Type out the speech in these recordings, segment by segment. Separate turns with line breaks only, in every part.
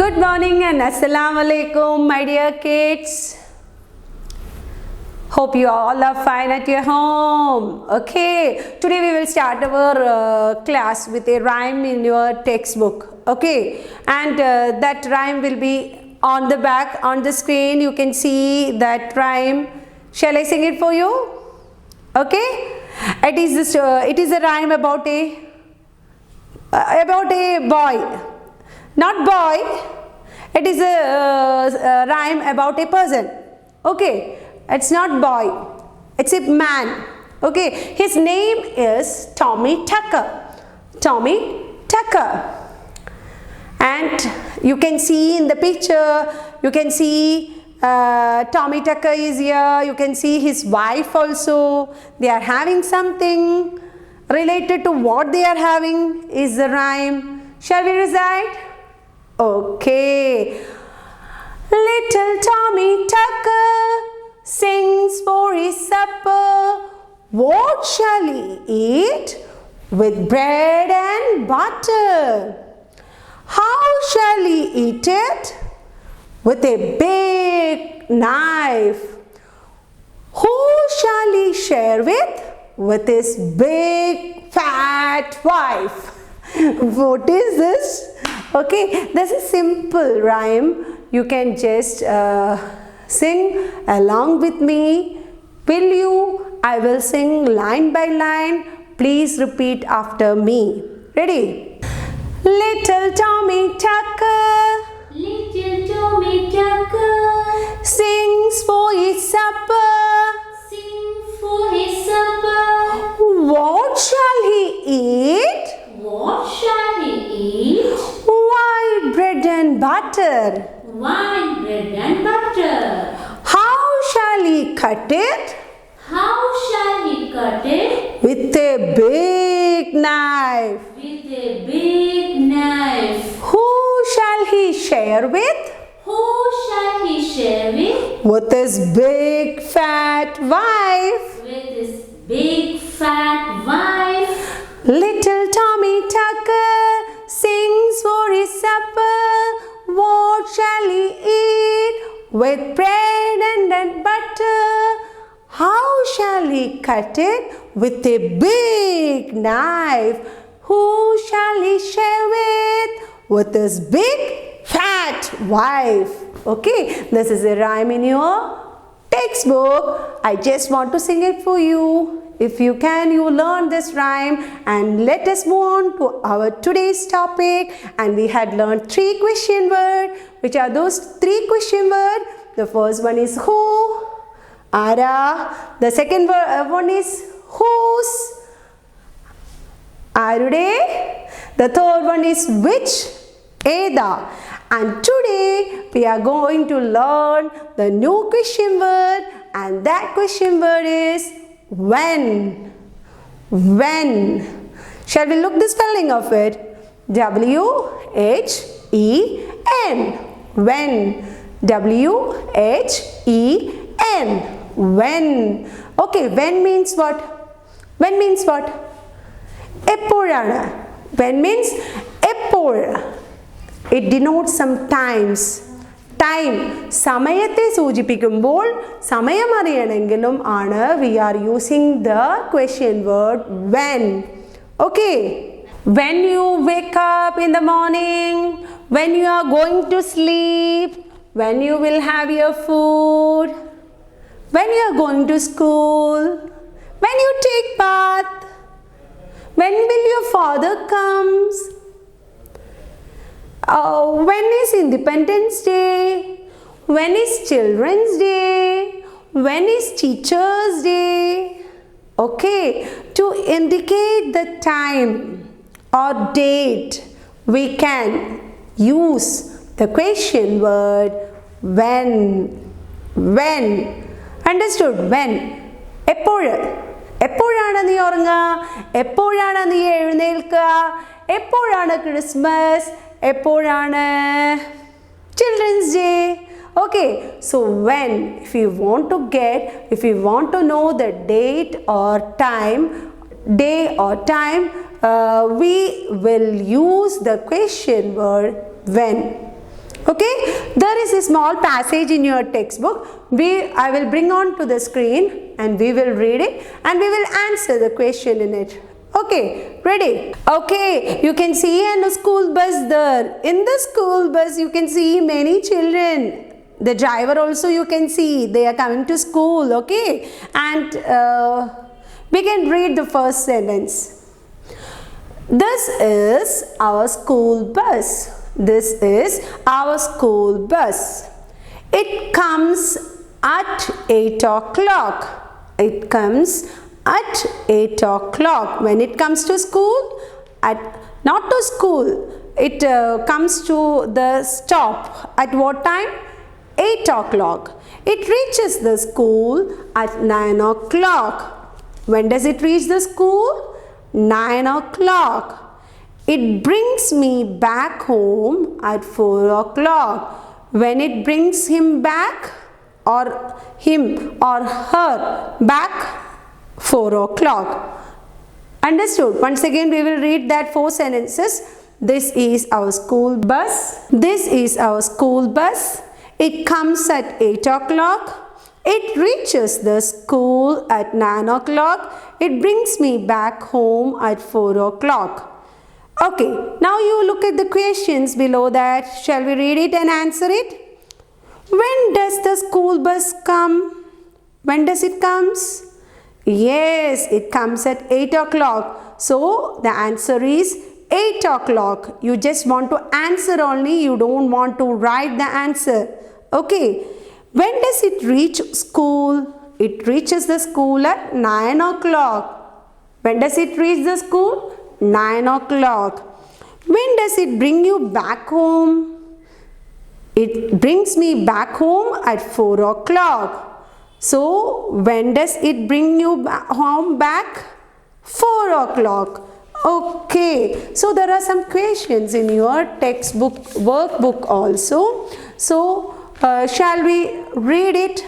Good morning and Assalamu alaikum, my dear kids. Hope you all are fine at your home. Okay, today we will start our class with a rhyme in your textbook. Okay, and that rhyme will be on the back on the screen. You can see that rhyme. Shall I sing it for you? Okay, it is a rhyme about a boy. Not boy, it is a rhyme about a person. Okay, it's not boy, it's a man. Okay, his name is Tommy Tucker. Tommy Tucker. And you can see in the picture, you can see Tommy Tucker is here. You can see his wife also. They are having something related to what they are having is the rhyme. Shall we recite? Okay. Little Tommy Tucker sings for his supper. What shall he eat? With bread and butter. How shall he eat it? With a big knife. Who shall he share with? With his big fat wife. What is this? Okay, this is simple rhyme. You can just sing along with me. Will you? I will sing line by line. Please repeat after me. Ready? Little Tommy Tucker.
Little Tommy Tucker
Sings for his supper.
sings for his supper.
What shall he eat?
What shall he eat?
White bread and butter.
White bread and butter.
How shall he cut it?
How shall he cut it?
With a big knife.
With a big knife.
Who shall he share with?
Who shall he share with?
With his big fat wife.
With his big fat wife.
Little Tommy Tucker sings for his supper. What shall he eat? With bread and butter. How shall he cut it? With a big knife. Who shall he share with? With his big fat wife. Okay, this is a rhyme in your textbook. I just want to sing it for you. If you can, you learn this rhyme, and let us move on to our today's topic. And we had learned 3 question words. Which are those 3 question words? The first one is who, ara. The second one is whose, arude. The third one is which, eda. And today we are going to learn the new question word, and that question word is when. When. Shall we look the spelling of it? W-H-E-N. When. W-H-E-N. When. Okay, when means what? When means what? Eppozhana. When means eppol. It denotes some times. Time. സമയത്തെ സൂചിപ്പിക്കുമ്പോൾ സമയം അറിയണമെങ്കിലും ആണ് we are using the question word when. Okay. When you wake up in the morning, when you are going to sleep, when you will have your food, when you are going to school, when you take bath, when will your father comes? When is Independence Day? When is Children's Day? When is Teachers Day? Okay, to indicate the time or date, we can use the question word when. When. Understood? When. എപ്പോഴാണ് നീ ഉറങ്ങുക? എപ്പോഴാണ് നീ എഴുന്നേൽക്കുക? എപ്പോഴാണ് Christmas? എപ്പോഴാണ് Children's Day? Okay, so when, if you want to know the date or time, day or time, we will use the question word when. Okay, there is a small passage in your textbook. I will bring on to the screen and we will read it and we will answer the question in it. Okay, ready? Okay, you can see a school bus there. In the school bus you can see many children. The driver also you can see, they are coming to school, okay? And we can read the first sentence. This is our school bus. This is our school bus. It comes at 8 o'clock. It comes at 8 o'clock. When it comes to school, not to school, it comes to the stop. At what time? 8 o'clock. It reaches the school at 9 o'clock. When does it reach the school? 9 o'clock. It brings me back home at 4 o'clock. When it brings him back, or him or her back, 4 o'clock. Understood? Once again we will read that 4 sentences. This is our school bus. This is our school bus. It comes at 8 o'clock. It reaches the school at 9 o'clock. It brings me back home at 4 o'clock. Okay, now you look at the questions below that. Shall we read it and answer it? When does the school bus come? When does it comes? Yes, it comes at 8 o'clock. So the answer is 8 o'clock. You just want to answer only. You don't want to write the answer. Okay. When does it reach school? It reaches the school at 9 o'clock. When does it reach the school? 9 o'clock. When does it bring you back home? It brings me back home at 4 o'clock. So, when does it bring you home back? 4 o'clock. Okay. So, there are some questions in your textbook, workbook also. So, shall we read it?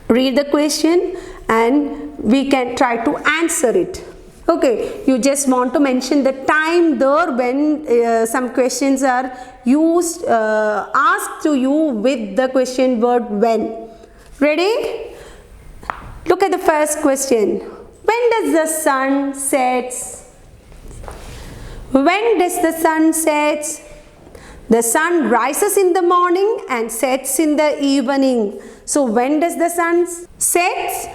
Read the question and we can try to answer it. Okay, you just want to mention the time there when some questions are used, asked to you with the question word when. Ready? Look at the first question. When does the sun sets? When does the sun sets? The sun rises in the morning and sets in the evening. So when does the sun sets?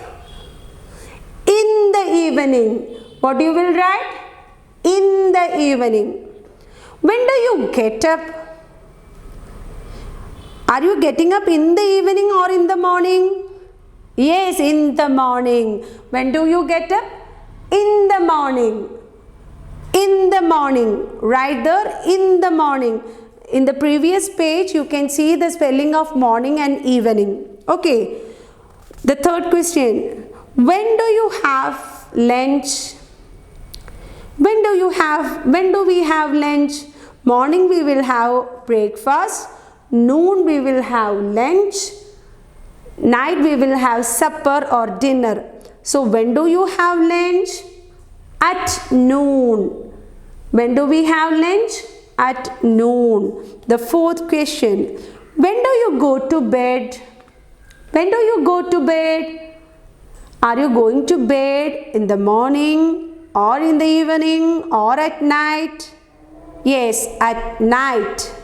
In the evening. What you will write? In the evening. When do you get up? Are you getting up in the evening or in the morning? Yes, in the morning. When do you get up? In the morning. In the morning. Right there, in the morning. In the previous page, you can see the spelling of morning and evening. Okay. The third question. When do you have lunch? When do we have lunch? Morning we will have breakfast. Noon we will have lunch. Night we will have supper or dinner. So when do you have lunch? At noon. When do we have lunch? At noon. The fourth question. When do you go to bed? When do you go to bed? Are you going to bed in the morning or in the evening or at night? Yes, at night.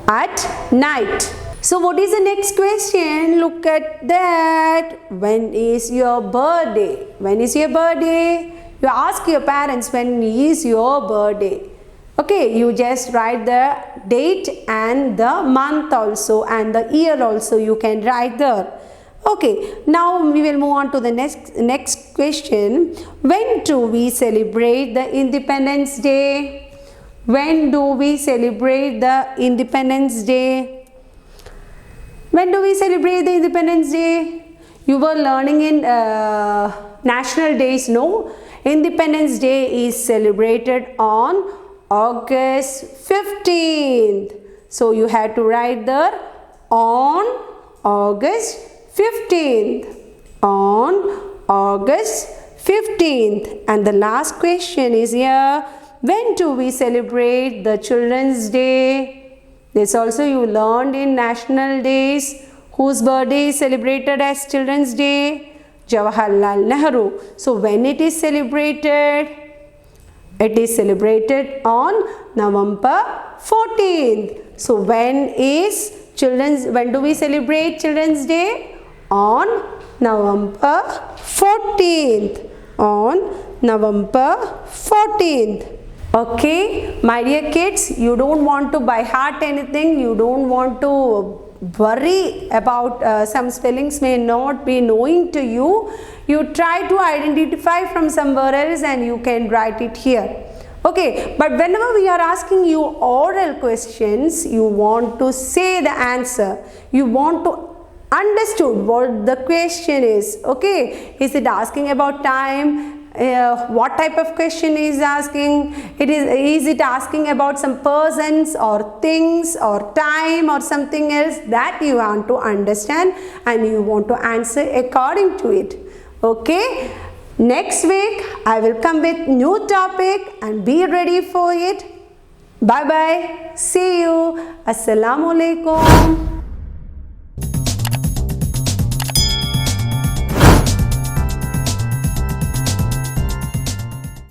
At night. So what is the next question? Look at that. When is your birthday? When is your birthday? You ask your parents when is your birthday. Okay, you just write the date and the month also and the year also you can write there. Okay, now we will move on to the next question. When do we celebrate the Independence Day? When do we celebrate the Independence Day? When do we celebrate the Independence Day? You were learning in national days, no? Independence Day is celebrated on August 15th. So you had to write there on August 15th. On August 15th. And the last question is here. When do we celebrate the Children's Day? This also you learned in national days. Whose birthday is celebrated as Children's Day? Jawaharlal Nehru. So when it is celebrated? It is celebrated on November 14th. So when do we celebrate Children's Day? On November 14th. On November 14th. Okay, my dear kids, you don't want to by heart anything. You don't want to worry about some spellings may not be knowing to you. You try to identify from somewhere else and you can write it here. Okay, but whenever we are asking you oral questions, you want to say the answer. You want to understood what the question is. Okay, is it asking about time? What type of question is asking? Is it asking about some persons or things or time or something else? That you want to understand and you want to answer according to it. Okay, next week I will come with new topic and be ready for it. Bye bye. See you. Assalamu alaikum.